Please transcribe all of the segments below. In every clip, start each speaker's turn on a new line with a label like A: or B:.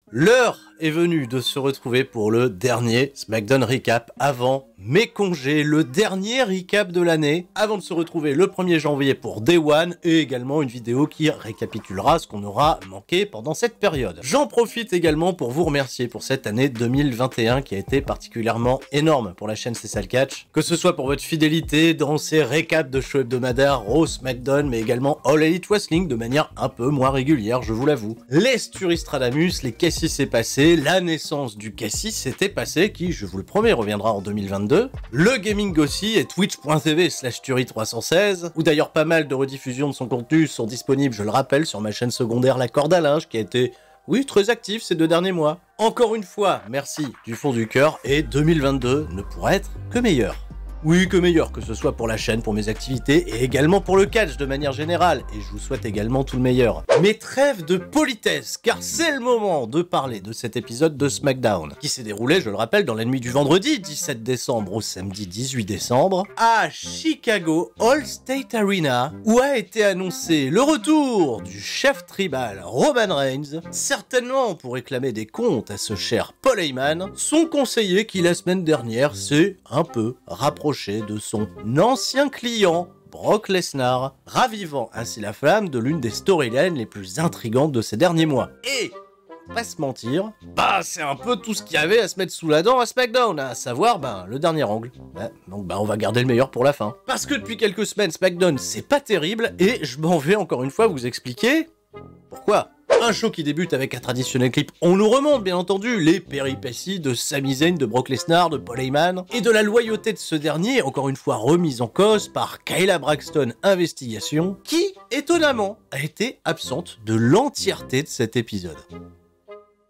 A: L'heure est venue de se retrouver pour le dernier SmackDown Recap avant mes congés, le dernier recap de l'année, avant de se retrouver le 1er janvier pour Day One et également une vidéo qui récapitulera ce qu'on aura manqué pendant cette période. J'en profite également pour vous remercier pour cette année 2021 qui a été particulièrement énorme pour la chaîne C'est ça le catch, que ce soit pour votre fidélité dans ces récaps de shows hebdomadaires, Raw, SmackDown, mais également All Elite Wrestling de manière un peu moins régulière, je vous l'avoue. Les Sturistradamus, les Cassis s'est passé, la naissance du Cassis s'était passé, qui, je vous le promets, reviendra en 2022. Le Gaming Gossy et twitch.tv/Turi316, où d'ailleurs pas mal de rediffusions de son contenu sont disponibles, je le rappelle, sur ma chaîne secondaire La Corde à Linge, qui a été, oui, très active ces 2 derniers mois. Encore une fois, merci du fond du cœur, et 2022 ne pourra être que meilleur. Oui, que meilleur, que ce soit pour la chaîne, pour mes activités, et également pour le catch de manière générale, et je vous souhaite également tout le meilleur. Mais trêve de politesse, car c'est le moment de parler de cet épisode de SmackDown, qui s'est déroulé, je le rappelle, dans la nuit du vendredi 17 décembre au samedi 18 décembre, à Chicago All-State Arena, où a été annoncé le retour du chef tribal Roman Reigns, certainement pour réclamer des comptes à ce cher Paul Heyman, son conseiller qui la semaine dernière s'est un peu rapproché de son ancien client, Brock Lesnar, ravivant ainsi la flamme de l'une des storylines les plus intrigantes de ces derniers mois. Et, pas se mentir, c'est un peu tout ce qu'il y avait à se mettre sous la dent à SmackDown, à savoir, le dernier angle. Donc on va garder le meilleur pour la fin. Parce que depuis quelques semaines, SmackDown, c'est pas terrible, et je m'en vais encore une fois vous expliquer pourquoi. Un show qui débute avec un traditionnel clip, on nous remonte bien entendu les péripéties de Sami Zayn, de Brock Lesnar, de Paul Heyman, et de la loyauté de ce dernier, encore une fois remise en cause par Kayla Braxton Investigation, qui, étonnamment, a été absente de l'entièreté de cet épisode.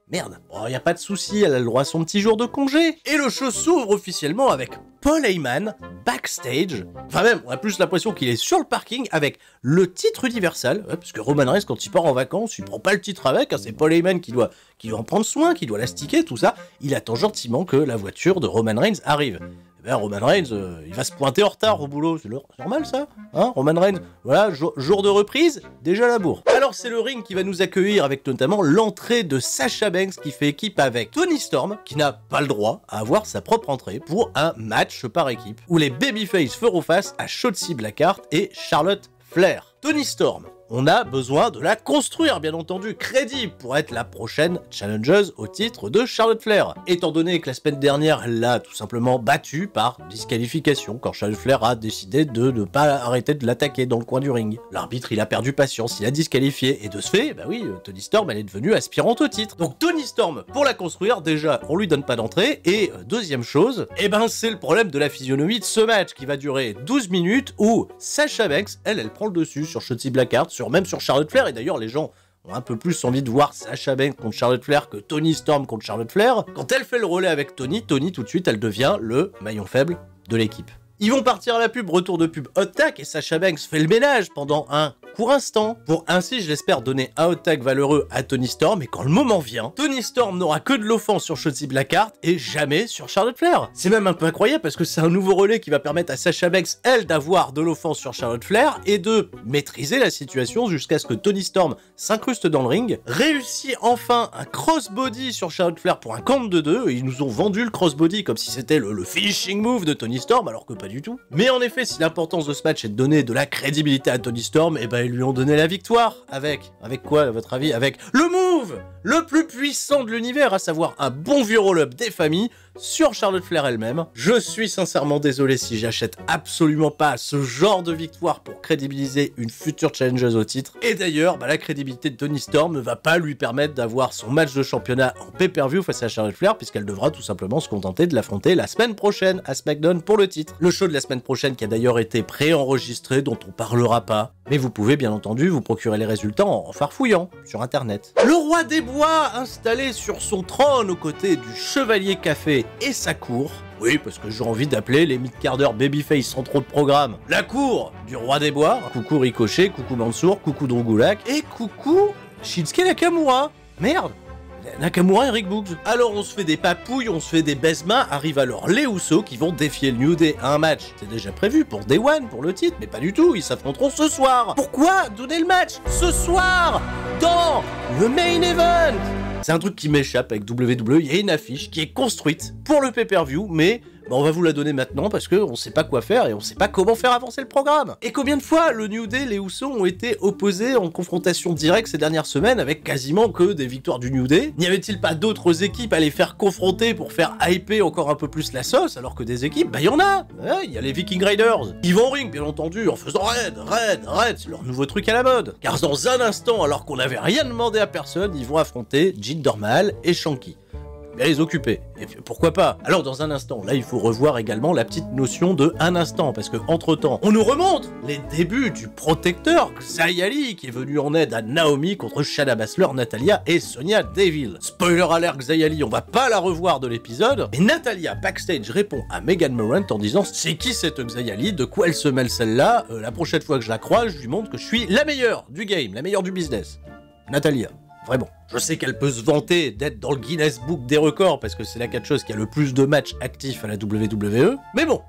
A: Merde, y a pas de souci, elle a le droit à son petit jour de congé. Et le show s'ouvre officiellement avec Paul Heyman backstage. Enfin même, on a plus l'impression qu'il est sur le parking avec le titre universal, parce que Roman Reigns, quand il part en vacances, il prend pas le titre avec, c'est Paul Heyman qui doit en prendre soin, qui doit l'astiquer, tout ça. Il attend gentiment que la voiture de Roman Reigns arrive. Roman Reigns, il va se pointer en retard au boulot, c'est normal ça, hein, Roman Reigns, voilà, jour de reprise, déjà la bourre. Alors c'est le ring qui va nous accueillir avec notamment l'entrée de Sasha Banks qui fait équipe avec Toni Storm, qui n'a pas le droit à avoir sa propre entrée pour un match par équipe, où les babyface feront face à Shotzi Blackheart et Charlotte Flair. Toni Storm, on a besoin de la construire, bien entendu, crédible pour être la prochaine challengeuse au titre de Charlotte Flair. Étant donné que la semaine dernière, elle l'a tout simplement battue par disqualification, quand Charlotte Flair a décidé de ne pas arrêter de l'attaquer dans le coin du ring. L'arbitre, il a perdu patience, il a disqualifié, et de ce fait, Toni Storm, elle est devenue aspirante au titre. Donc Toni Storm, pour la construire, déjà, on lui donne pas d'entrée, et deuxième chose, c'est le problème de la physionomie de ce match, qui va durer 12 minutes, où Sasha Banks, elle prend le dessus sur Shotzi Blackheart, même sur Charlotte Flair, et d'ailleurs les gens ont un peu plus envie de voir Sasha Banks contre Charlotte Flair que Toni Storm contre Charlotte Flair. Quand elle fait le relais avec Toni tout de suite elle devient le maillon faible de l'équipe. Ils vont partir à la pub, retour de pub hot tag, et Sasha Banks fait le ménage pendant un court instant, pour ainsi, je l'espère, donner un hot tag valeureux à Toni Storm, et quand le moment vient, Toni Storm n'aura que de l'offense sur Shotzi Blackheart, et jamais sur Charlotte Flair. C'est même un peu incroyable, parce que c'est un nouveau relais qui va permettre à Sasha Banks, elle, d'avoir de l'offense sur Charlotte Flair, et de maîtriser la situation jusqu'à ce que Toni Storm s'incruste dans le ring, réussit enfin un crossbody sur Charlotte Flair pour un compte de 2, et ils nous ont vendu le crossbody comme si c'était le finishing move de Toni Storm, alors que pas du tout. Mais en effet, si l'importance de ce match est de donner de la crédibilité à Toni Storm, ils lui ont donné la victoire. Avec quoi, à votre avis? Avec le move le plus puissant de l'univers, à savoir un bon vieux roll-up des familles sur Charlotte Flair elle-même. Je suis sincèrement désolé si j'achète absolument pas ce genre de victoire pour crédibiliser une future challengeuse au titre. Et d'ailleurs, la crédibilité de Toni Storm ne va pas lui permettre d'avoir son match de championnat en pay-per-view face à Charlotte Flair, puisqu'elle devra tout simplement se contenter de l'affronter la semaine prochaine à SmackDown pour le titre. Le show de la semaine prochaine qui a d'ailleurs été préenregistré, dont on parlera pas. Mais vous pouvez bien entendu vous procurer les résultats en farfouillant sur internet. Le roi des bois installé sur son trône aux côtés du chevalier café et sa cour. Oui, parce que j'ai envie d'appeler les mid-carders babyface sans trop de programme la cour du roi des bois. Coucou Ricochet, coucou Mansour, coucou Drogulak et coucou Shinsuke Nakamura. Merde, Nakamura et Rick Boogs. Alors on se fait des papouilles, on se fait des baise-mains, arrive alors les Usos qui vont défier le New Day à un match. C'est déjà prévu pour Day One, pour le titre, mais pas du tout, ils s'affronteront ce soir. Pourquoi donner le match ce soir dans le main event? C'est un truc qui m'échappe avec WWE, il y a une affiche qui est construite pour le pay-per-view, mais on va vous la donner maintenant parce qu'on sait pas quoi faire et on sait pas comment faire avancer le programme. Et combien de fois le New Day, les Usos ont été opposés en confrontation directe ces dernières semaines avec quasiment que des victoires du New Day? N'y avait-il pas d'autres équipes à les faire confronter pour faire hyper encore un peu plus la sauce, alors que des équipes, il y en a. Il y a les Viking Raiders. Ils vont en ring, bien entendu, en faisant raid, c'est leur nouveau truc à la mode. Car dans un instant, alors qu'on n'avait rien demandé à personne, ils vont affronter Jinder Mahal et Shanky. Bien les occuper. Et pourquoi pas? Alors dans un instant, là il faut revoir également la petite notion de un instant, parce que entre temps, on nous remonte les débuts du protecteur Xia Ali qui est venu en aide à Naomi contre Shayna Baszler, Natalya et Sonya Deville. Spoiler alert, Xia Ali, on va pas la revoir de l'épisode, et Natalya backstage répond à Megan Morant en disant c'est qui cette Xia Ali, de quoi elle se mêle celle-là, la prochaine fois que je la croise, je lui montre que je suis la meilleure du game, la meilleure du business. Natalya. Vraiment. Je sais qu'elle peut se vanter d'être dans le Guinness Book des records parce que c'est la catcheuse qui a le plus de matchs actifs à la WWE, mais bon,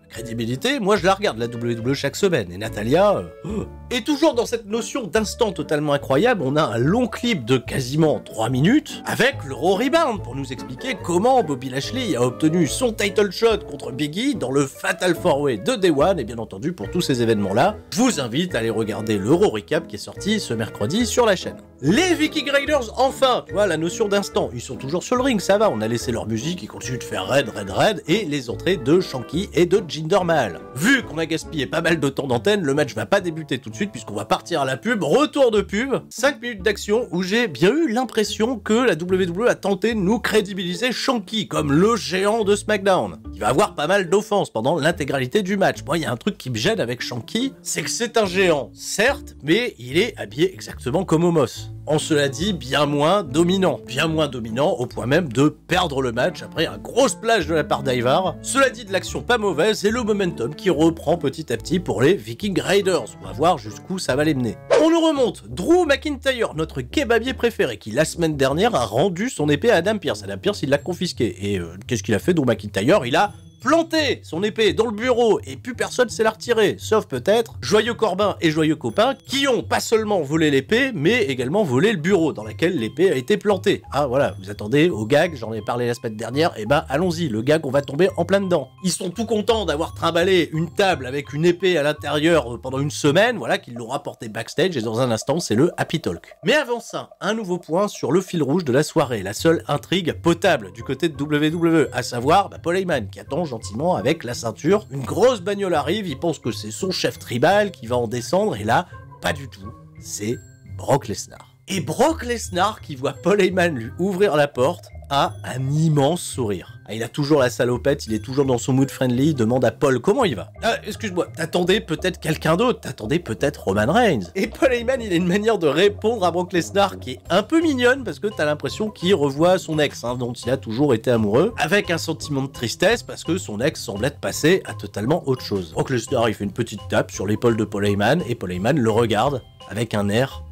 A: crédibilité, moi je la regarde la WWE chaque semaine, et Natalya... Et toujours dans cette notion d'instant totalement incroyable, on a un long clip de quasiment 3 minutes avec le Raw Rebound pour nous expliquer comment Bobby Lashley a obtenu son title shot contre Big E dans le Fatal 4-Way de Day One, et bien entendu pour tous ces événements-là, je vous invite à aller regarder le Raw Recap qui est sorti ce mercredi sur la chaîne. Les Viking Raiders, enfin, tu vois, la notion d'instant, ils sont toujours sur le ring, ça va, on a laissé leur musique, ils continuent de faire raid, et les entrées de Shanky et de Jinder Mahal. Vu qu'on a gaspillé pas mal de temps d'antenne, le match va pas débuter tout de suite puisqu'on va partir à la pub, retour de pub, 5 minutes d'action où j'ai bien eu l'impression que la WWE a tenté de nous crédibiliser Shanky comme le géant de SmackDown. Il va avoir pas mal d'offenses pendant l'intégralité du match. Moi, il y a un truc qui me gêne avec Shanky, c'est que c'est un géant, certes, mais il est habillé exactement comme Omos. En cela dit, bien moins dominant au point même de perdre le match après un gros splash de la part d'Ivar. Cela dit, de l'action pas mauvaise et le momentum qui reprend petit à petit pour les Viking Raiders. On va voir jusqu'où ça va les mener. On nous remonte Drew McIntyre, notre kebabier préféré, qui la semaine dernière a rendu son épée à Adam Pearce. Adam Pearce, il l'a confisqué. Et qu'est-ce qu'il a fait, Drew McIntyre? Il a planté son épée dans le bureau et plus personne sait la retirer, sauf peut-être Joyeux Corbin et Joyeux Copain qui ont pas seulement volé l'épée, mais également volé le bureau dans lequel l'épée a été plantée. Ah voilà, vous attendez au gag, j'en ai parlé la semaine dernière, et ben allons-y, le gag on va tomber en plein dedans. Ils sont tout contents d'avoir trimballé une table avec une épée à l'intérieur pendant une semaine, voilà, qu'ils l'ont rapporté backstage, et dans un instant c'est le Happy Talk. Mais avant ça, un nouveau point sur le fil rouge de la soirée, la seule intrigue potable du côté de WWE, à savoir Paul Heyman qui attend gentiment avec la ceinture. Une grosse bagnole arrive, il pense que c'est son chef tribal qui va en descendre, et là, pas du tout, c'est Brock Lesnar. Et Brock Lesnar, qui voit Paul Heyman lui ouvrir la porte, a un immense sourire. Ah, il a toujours la salopette, il est toujours dans son mood friendly, il demande à Paul comment il va. Ah, excuse-moi, t'attendais peut-être quelqu'un d'autre, t'attendais peut-être Roman Reigns. Et Paul Heyman, il a une manière de répondre à Brock Lesnar qui est un peu mignonne, parce que t'as l'impression qu'il revoit son ex, dont il a toujours été amoureux, avec un sentiment de tristesse, parce que son ex semble être passé à totalement autre chose. Brock Lesnar, il fait une petite tape sur l'épaule de Paul Heyman, et Paul Heyman le regarde avec un air...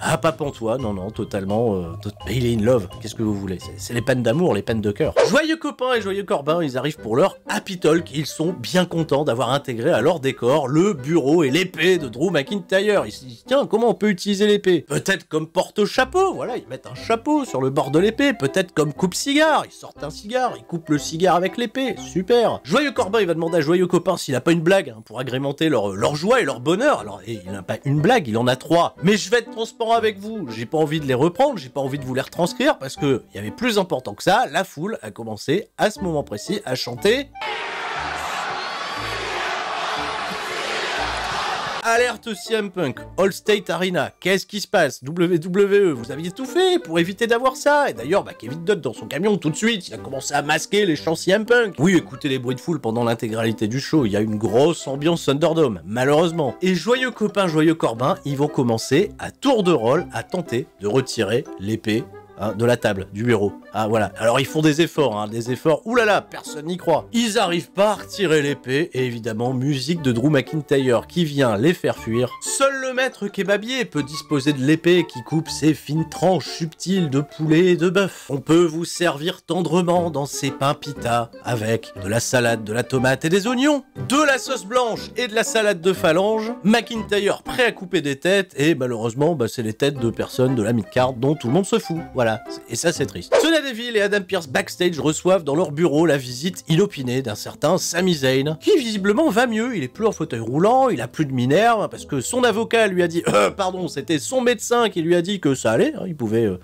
A: Ah, pas pantois, non, totalement... Mais il est in love, qu'est-ce que vous voulez? C'est les peines d'amour, les peines de cœur. Joyeux Copain et Joyeux Corbin, ils arrivent pour leur Happy Talk, ils sont bien contents d'avoir intégré à leur décor le bureau et l'épée de Drew McIntyre. Ils se disent, tiens, comment on peut utiliser l'épée? Peut-être comme porte-chapeau, voilà, ils mettent un chapeau sur le bord de l'épée, peut-être comme coupe-cigare, ils sortent un cigare, ils coupent le cigare avec l'épée, super. Joyeux Corbin, il va demander à Joyeux Copain s'il a pas une blague, pour agrémenter leur joie et leur bonheur. Alors, il n'a pas une blague, il en a 3. Mais je vais être transparent avec vous, j'ai pas envie de les reprendre, j'ai pas envie de vous les retranscrire parce que il y avait plus important que ça, la foule a commencé à ce moment précis à chanter Alerte CM Punk, All State Arena, qu'est-ce qui se passe? WWE, vous aviez tout fait pour éviter d'avoir ça. Et d'ailleurs, Kevin Dunn dans son camion, tout de suite, il a commencé à masquer les chants CM Punk. Oui, écoutez les bruits de foule pendant l'intégralité du show, il y a une grosse ambiance Thunderdome, malheureusement. Et Joyeux Copain, Joyeux Corbin, ils vont commencer à tour de rôle à tenter de retirer l'épée de la table, du bureau. Ah voilà, alors ils font des efforts, oulala, personne n'y croit. Ils arrivent pas à retirer l'épée, et évidemment, musique de Drew McIntyre qui vient les faire fuir. Seul le maître kebabier peut disposer de l'épée qui coupe ces fines tranches subtiles de poulet et de bœuf. On peut vous servir tendrement dans ces pains pita, avec de la salade, de la tomate et des oignons, de la sauce blanche et de la salade de phalange. McIntyre prêt à couper des têtes, et malheureusement, c'est les têtes de personnes de la mid-card dont tout le monde se fout. Voilà. Voilà, et ça c'est triste. Sonya Deville et Adam Pearce backstage reçoivent dans leur bureau la visite inopinée d'un certain Sami Zayn, qui visiblement va mieux, il est plus en fauteuil roulant, il a plus de minerve, parce que son avocat lui a dit, pardon, c'était son médecin qui lui a dit que ça allait, hein,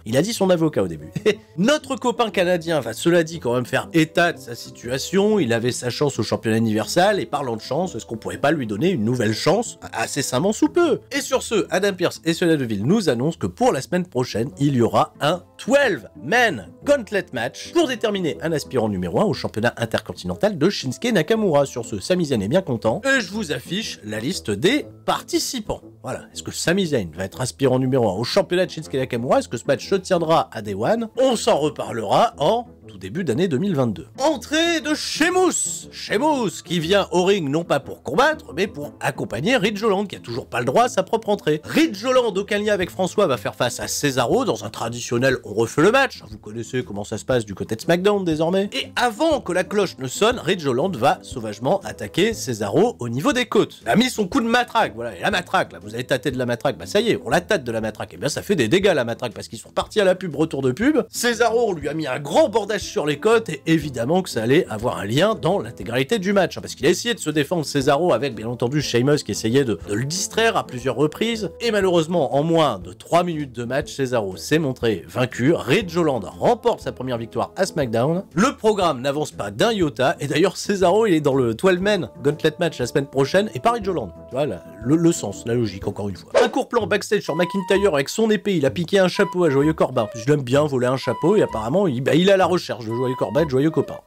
A: il a dit son avocat au début. Notre copain canadien va, cela dit, quand même faire état de sa situation, il avait sa chance au championnat universal, et parlant de chance, est-ce qu'on pourrait pas lui donner une nouvelle chance, assez simplement sous peu? Et sur ce, Adam Pearce et Sonya Deville nous annoncent que pour la semaine prochaine, il y aura un 12-man gauntlet match pour déterminer un aspirant numéro 1 au championnat intercontinental de Shinsuke Nakamura. Sur ce, Sami Zayn est bien content, et je vous affiche la liste des participants. Voilà, est-ce que Sami Zayn va être aspirant numéro 1 au championnat de Shinsuke Nakamura? Est-ce que ce match se tiendra à Day One? On s'en reparlera en tout début d'année 2022. Entrée de Sheamus. Sheamus qui vient au ring non pas pour combattre, mais pour accompagner Ridge Holland qui a toujours pas le droit à sa propre entrée. Ridge Holland, aucun lien avec François, va faire face à Cesaro dans un traditionnel on refait le match. Vous connaissez comment ça se passe du côté de SmackDown désormais. Et avant que la cloche ne sonne, Ridge Holland va sauvagement attaquer Cesaro au niveau des côtes. Il a mis son coup de matraque, voilà, et la matraque, là, vous avez tâté de la matraque, bah ça y est, on la tâte de la matraque, et bien ça fait des dégâts la matraque, parce qu'ils sont partis à la pub, retour de pub. Cesaro lui a mis un grand bordage sur les côtes, et évidemment que ça allait avoir un lien dans l'intégralité du match, hein, parce qu'il a essayé de se défendre Cesaro avec, bien entendu, Sheamus qui essayait de le distraire à plusieurs reprises, et malheureusement, en moins de 3 minutes de match, Cesaro s'est montré vaincu, Ridge Holland remporte sa première victoire à SmackDown, le programme n'avance pas d'un iota, et d'ailleurs Cesaro il est dans le 12-man gauntlet match la semaine prochaine, et pas Ridge Holland, tu vois, le sens, la logique, encore une fois. Un court plan backstage sur McIntyre avec son épée, il a piqué un chapeau à Joyeux Corbin, je l'aime bien voler un chapeau, et apparemment il est à la recherche de Joyeux Corbin, de Joyeux Copain.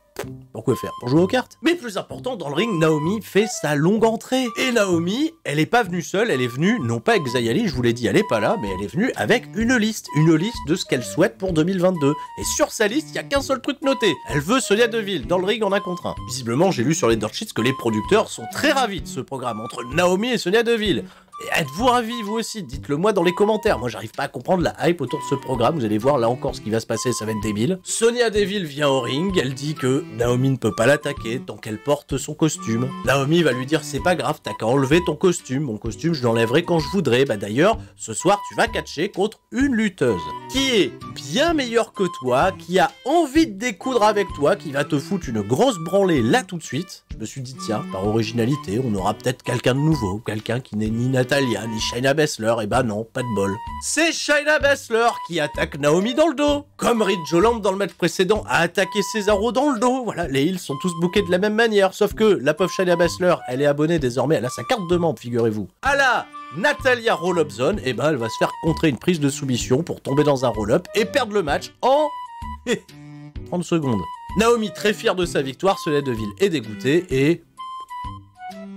A: Pourquoi faire? Pour jouer aux cartes? Mais plus important, dans le ring, Naomi fait sa longue entrée. Et Naomi, elle est pas venue seule, elle est venue, non pas avec Xayali, je vous l'ai dit, elle est pas là, mais elle est venue avec une liste de ce qu'elle souhaite pour 2022. Et sur sa liste, il y a qu'un seul truc noté. Elle veut Sonya Deville, dans le ring en 1 contre 1. Visiblement, j'ai lu sur les dirt sheets que les producteurs sont très ravis de ce programme entre Naomi et Sonya Deville. Et êtes-vous ravis, vous aussi? Dites-le moi dans les commentaires. Moi, j'arrive pas à comprendre la hype autour de ce programme. Vous allez voir, là encore, ce qui va se passer, ça va être débile. Sonya Deville vient au ring. Elle dit que Naomi ne peut pas l'attaquer tant qu'elle porte son costume. Naomi va lui dire, c'est pas grave, t'as qu'à enlever ton costume. Mon costume, je l'enlèverai quand je voudrais. Bah d'ailleurs, ce soir, tu vas catcher contre une lutteuse qui est bien meilleure que toi, qui a envie de découdre avec toi, qui va te foutre une grosse branlée là tout de suite. Je me suis dit, tiens, par originalité, on aura peut-être quelqu'un de nouveau, quelqu'un qui n'est ni Natalia, ni Shayna Baszler, et bah non, pas de bol. C'est Shayna Baszler qui attaque Naomi dans le dos, comme Ridge Holland dans le match précédent a attaqué Cesaro dans le dos. Voilà, les heels sont tous bookés de la même manière, sauf que la pauvre Shayna Baszler, elle est abonnée désormais, elle a sa carte de membre, figurez-vous. À la Natalia Roll-Up Zone, et bah elle va se faire contrer une prise de soumission pour tomber dans un roll-up et perdre le match en 30 secondes. Naomi, très fière de sa victoire, Sonya Deville est dégoûtée et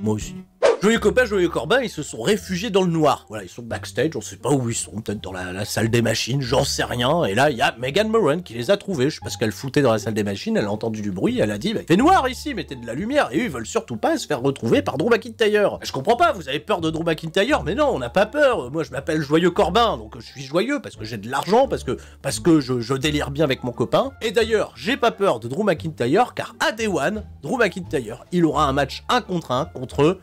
A: moi aussi. Joyeux Copain, Joyeux Corbin, ils se sont réfugiés dans le noir. Voilà, ils sont backstage, on sait pas où ils sont, peut-être dans la salle des machines, j'en sais rien. Et là, il y a Megan Moran qui les a trouvés. Je sais pas ce qu'elle foutait dans la salle des machines, elle a entendu du bruit, elle a dit, bah, il fait noir ici, mettez de la lumière. Et eux, ils veulent surtout pas se faire retrouver par Drew McIntyre. Je comprends pas, vous avez peur de Drew McIntyre, mais non, on n'a pas peur. Moi, je m'appelle Joyeux Corbin, donc je suis joyeux parce que j'ai de l'argent, parce que je délire bien avec mon copain. Et d'ailleurs, j'ai pas peur de Drew McIntyre, car à Day One, Drew McIntyre, il aura un match 1 contre 1 contre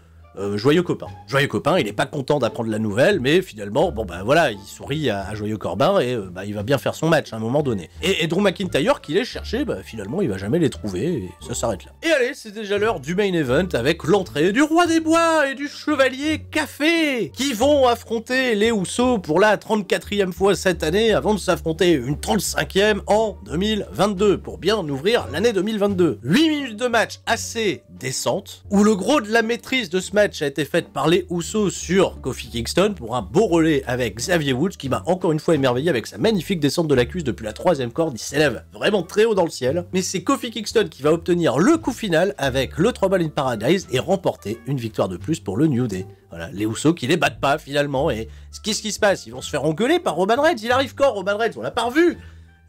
A: Joyeux Copain. Joyeux Copain, il est pas content d'apprendre la nouvelle, mais finalement, bon bah voilà, il sourit à Joyeux Corbin et bah il va bien faire son match à un moment donné. Et Drew McIntyre, qui les cherchait, bah finalement il va jamais les trouver et ça s'arrête là. Et allez, c'est déjà l'heure du main event avec l'entrée du Roi des Bois et du Chevalier Café qui vont affronter les Usos pour la 34e fois cette année avant de s'affronter une 35e en 2022 pour bien ouvrir l'année 2022. 8 minutes de match assez décente où le gros de la maîtrise de ce match a été faite par les Usos sur Kofi Kingston pour un beau relais avec Xavier Woods qui m'a encore une fois émerveillé avec sa magnifique descente de la cuisse depuis la 3e corde. Il s'élève vraiment très haut dans le ciel. Mais c'est Kofi Kingston qui va obtenir le coup final avec le Trouble in Paradise et remporter une victoire de plus pour le New Day. Voilà, les Usos qui les battent pas finalement. Et qu'est-ce qui se passe? Ils vont se faire engueuler par Roman Reigns. Il arrive quand Roman Reigns? On l'a pas revu.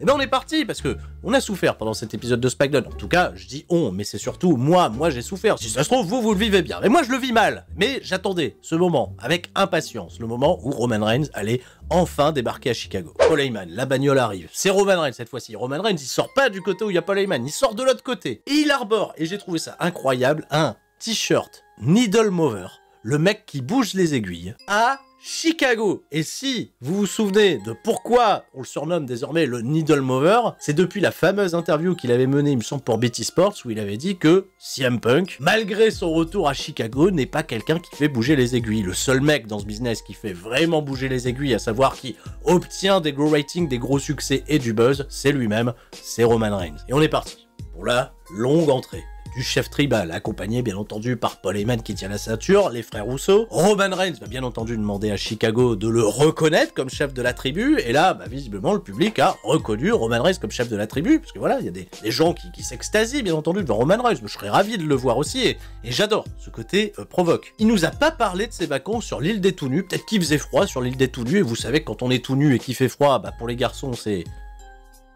A: Et ben on est parti, parce que on a souffert pendant cet épisode de SmackDown. En tout cas, je dis on, mais c'est surtout moi j'ai souffert. Si ça se trouve, vous le vivez bien. Mais moi, je le vis mal. Mais j'attendais ce moment avec impatience. Le moment où Roman Reigns allait enfin débarquer à Chicago. Paul Heyman, la bagnole arrive. C'est Roman Reigns cette fois-ci. Roman Reigns, il sort pas du côté où il y a Paul Heyman. Il sort de l'autre côté. Et il arbore, et j'ai trouvé ça incroyable, un t-shirt Needle Mover. Le mec qui bouge les aiguilles. À Chicago. Et si vous vous souvenez de pourquoi on le surnomme désormais le Needle Mover, c'est depuis la fameuse interview qu'il avait menée, il me semble, pour BT Sports, où il avait dit que CM Punk, malgré son retour à Chicago, n'est pas quelqu'un qui fait bouger les aiguilles. Le seul mec dans ce business qui fait vraiment bouger les aiguilles, à savoir qui obtient des gros ratings, des gros succès et du buzz, c'est lui-même, c'est Roman Reigns. Et on est parti pour la longue entrée du chef tribal, accompagné bien entendu par Paul Heyman qui tient la ceinture, les frères Rousseau. Roman Reigns va bien entendu demander à Chicago de le reconnaître comme chef de la tribu, et là, visiblement, le public a reconnu Roman Reigns comme chef de la tribu, parce que voilà, il y a des gens qui s'extasient bien entendu devant Roman Reigns, mais je serais ravi de le voir aussi, et j'adore ce côté provoque. Il nous a pas parlé de ses vacances sur l'île des tout nus, peut-être qu'il faisait froid sur l'île des tout nus, et vous savez que quand on est tout nu et qu'il fait froid, pour les garçons c'est...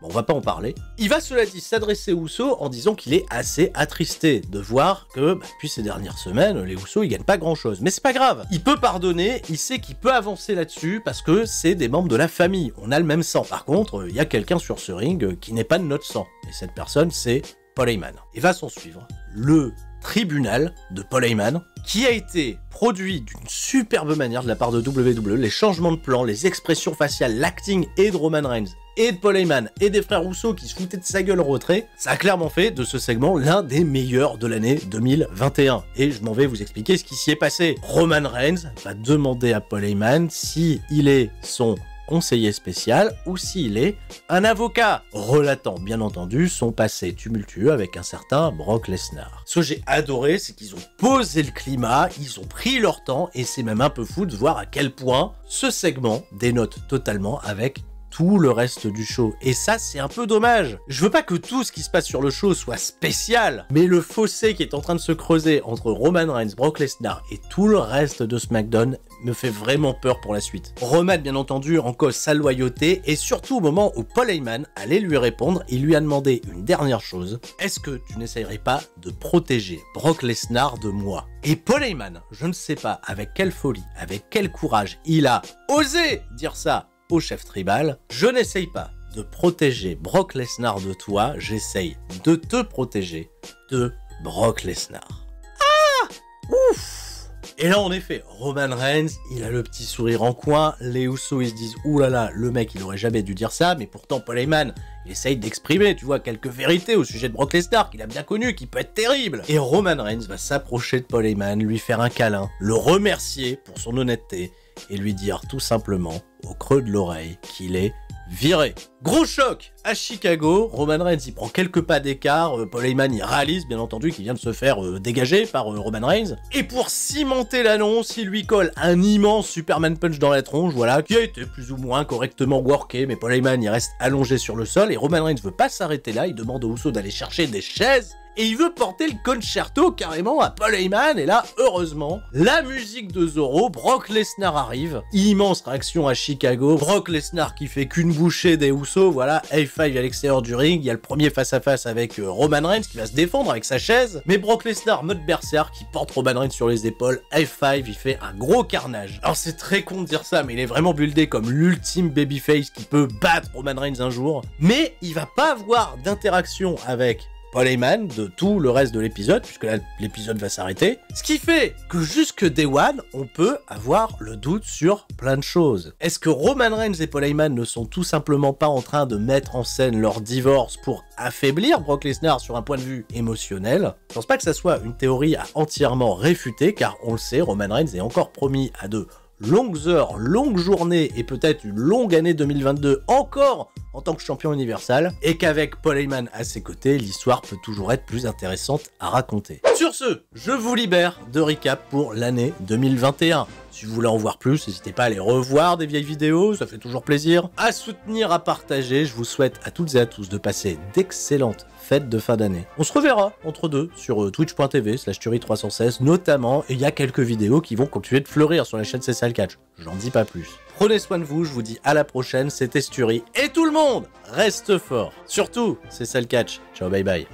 A: on va pas en parler. Il va, cela dit, s'adresser aux Usos en disant qu'il est assez attristé de voir que, depuis ces dernières semaines, les Usos, ils gagnent pas grand-chose. Mais c'est pas grave. Il peut pardonner, il sait qu'il peut avancer là-dessus parce que c'est des membres de la famille. On a le même sang. Par contre, il y a quelqu'un sur ce ring qui n'est pas de notre sang. Et cette personne, c'est Paul Heyman. Et va s'en suivre le tribunal de Paul Heyman, qui a été produit d'une superbe manière de la part de WWE, les changements de plan, les expressions faciales, l'acting et de Roman Reigns, et de Paul Heyman, et des frères Rousseau qui se foutaient de sa gueule en retrait, ça a clairement fait de ce segment l'un des meilleurs de l'année 2021. Et je m'en vais vous expliquer ce qui s'y est passé. Roman Reigns va demander à Paul Heyman si il est son conseiller spécial ou s'il est un avocat, relatant bien entendu son passé tumultueux avec un certain Brock Lesnar. Ce que j'ai adoré, c'est qu'ils ont posé le climat, ils ont pris leur temps, et c'est même un peu fou de voir à quel point ce segment dénote totalement avec tout le reste du show. Et ça, c'est un peu dommage. Je veux pas que tout ce qui se passe sur le show soit spécial, mais le fossé qui est en train de se creuser entre Roman Reigns, Brock Lesnar et tout le reste de SmackDown me fait vraiment peur pour la suite. Roman, bien entendu, en cause sa loyauté, et surtout au moment où Paul Heyman allait lui répondre, il lui a demandé une dernière chose. Est-ce que tu n'essayerais pas de protéger Brock Lesnar de moi? Et Paul Heyman, je ne sais pas avec quelle folie, avec quel courage il a osé dire ça au chef tribal. Je n'essaye pas de protéger Brock Lesnar de toi, j'essaye de te protéger de Brock Lesnar. Ah! Ouf! Et là, en effet, Roman Reigns, il a le petit sourire en coin, les Usos, ils se disent « Ouh là là, le mec, il aurait jamais dû dire ça », mais pourtant, Paul Heyman, il essaye d'exprimer, tu vois, quelques vérités au sujet de Brock Lesnar, qu'il a bien connu, qui peut être terrible. Et Roman Reigns va s'approcher de Paul Heyman, lui faire un câlin, le remercier pour son honnêteté, et lui dire tout simplement, au creux de l'oreille, qu'il est viré. Gros choc à Chicago, Roman Reigns il prend quelques pas d'écart, Paul Heyman il réalise bien entendu qu'il vient de se faire dégager par Roman Reigns, et pour cimenter l'annonce, il lui colle un immense Superman Punch dans la tronche, voilà, qui a été plus ou moins correctement worké, mais Paul Heyman il reste allongé sur le sol, et Roman Reigns veut pas s'arrêter là, il demande aux Usos d'aller chercher des chaises, et il veut porter le concerto carrément à Paul Heyman, et là, heureusement, la musique de Zorro, Brock Lesnar arrive, immense réaction à Chicago, Brock Lesnar qui fait qu'une bouchée des Usos, voilà, F5 à l'extérieur du ring, il y a le premier face-à-face avec Roman Reigns qui va se défendre avec sa chaise, mais Brock Lesnar, mode berserk, qui porte Roman Reigns sur les épaules, F5, il fait un gros carnage. Alors c'est très con de dire ça, mais il est vraiment buildé comme l'ultime babyface qui peut battre Roman Reigns un jour, mais il va pas avoir d'interaction avec Paul Heyman de tout le reste de l'épisode, puisque là, l'épisode va s'arrêter. Ce qui fait que jusque Day One, on peut avoir le doute sur plein de choses. Est-ce que Roman Reigns et Paul Heyman ne sont tout simplement pas en train de mettre en scène leur divorce pour affaiblir Brock Lesnar sur un point de vue émotionnel? Je pense pas que ça soit une théorie à entièrement réfuter, car on le sait, Roman Reigns est encore promis à de longues heures, longues journées et peut-être une longue année 2022 encore en tant que champion universal, et qu'avec Paul Heyman à ses côtés, l'histoire peut toujours être plus intéressante à raconter. Sur ce, je vous libère de recap pour l'année 2021. Si vous voulez en voir plus, n'hésitez pas à aller revoir des vieilles vidéos, ça fait toujours plaisir. À soutenir, à partager, je vous souhaite à toutes et à tous de passer d'excellentes fêtes de fin d'année. On se reverra entre deux sur twitch.tv/Tuerie316 notamment, et il y a quelques vidéos qui vont continuer de fleurir sur la chaîne C'est ça le catch. J'en dis pas plus. Prenez soin de vous, je vous dis à la prochaine, c'était Sturie, et tout le monde reste fort. Surtout, c'est ça le catch. Ciao, bye bye.